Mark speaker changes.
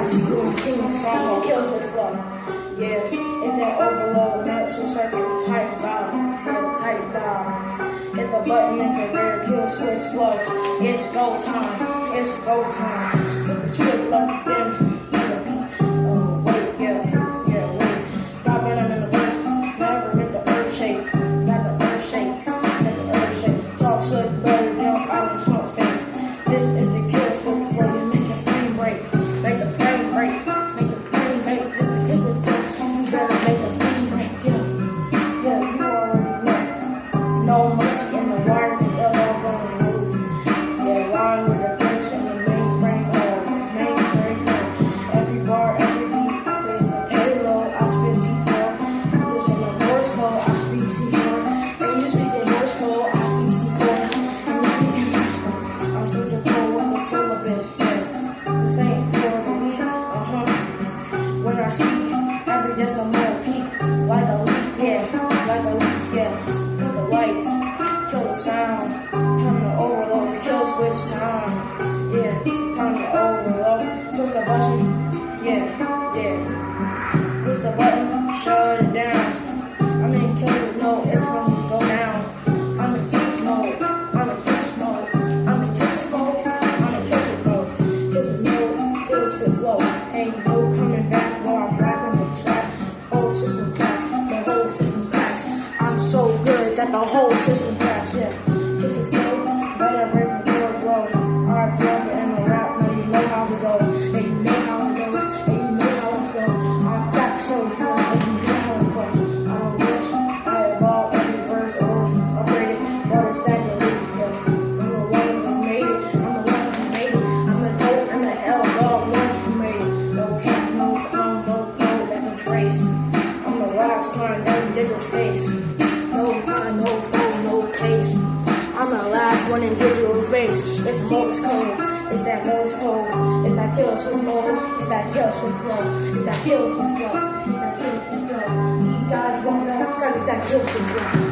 Speaker 1: Doing the king song on kills with flow. Yeah, it's that overload, mental circuit, tight down, tight down. Hit the button, make a rare kill switch flow. It's go time, it's go time. Put the switch left in. No mercy in the wire, the all going loose. Yeah, line with the bitch and the mainframe code. Every bar, every beat, I say the payload, I spit C4. I'm using the Morse code, I speak C4. And you speaking Morse code, I speak C4. And you speaking Morse code, I'm switching code with the syllabus. Yeah, this ain't for the week, When I speak, every decimal peak, like a leak, yeah, like a leak, yeah. Lights, kill the sound, time to overload, it's kill switch time, yeah, it's time to overload, push the button, yeah, push the button, shut it down, I'm in killer mode, it's time to go down, I'm in kiss mode, I'm in kiss mode, I'm in kiss mode, I'm in kiss mode, kill switch flow, ain't no coming back while I'm rapping the track, whole system cracks, the whole system cracks, I'm so good that the whole system cracks, yeah. Kiss it flow, better break the door blow. Our drummer in the rap, now you know how we go. And you know how it goes, and you know how it flow. I crack so good, and you know how it flow. I'm rich, I evolve every verse, upgraded, water stack and lead, yeah. I'm the one who made it, I'm the one who made it. I'm the dope and the hell dog, one who made it. No cap, no clone, no code that can trace. I'm the last kind, every digital space. No crime, no phone, no case. I'm the last one in digital space. It's Morse code. It's that Morse code. It's that kill switch flow. It's that kill switch flow. It's that kill switch flow. It's that kill switch flow. These guys won't know because it's that kill switch flow.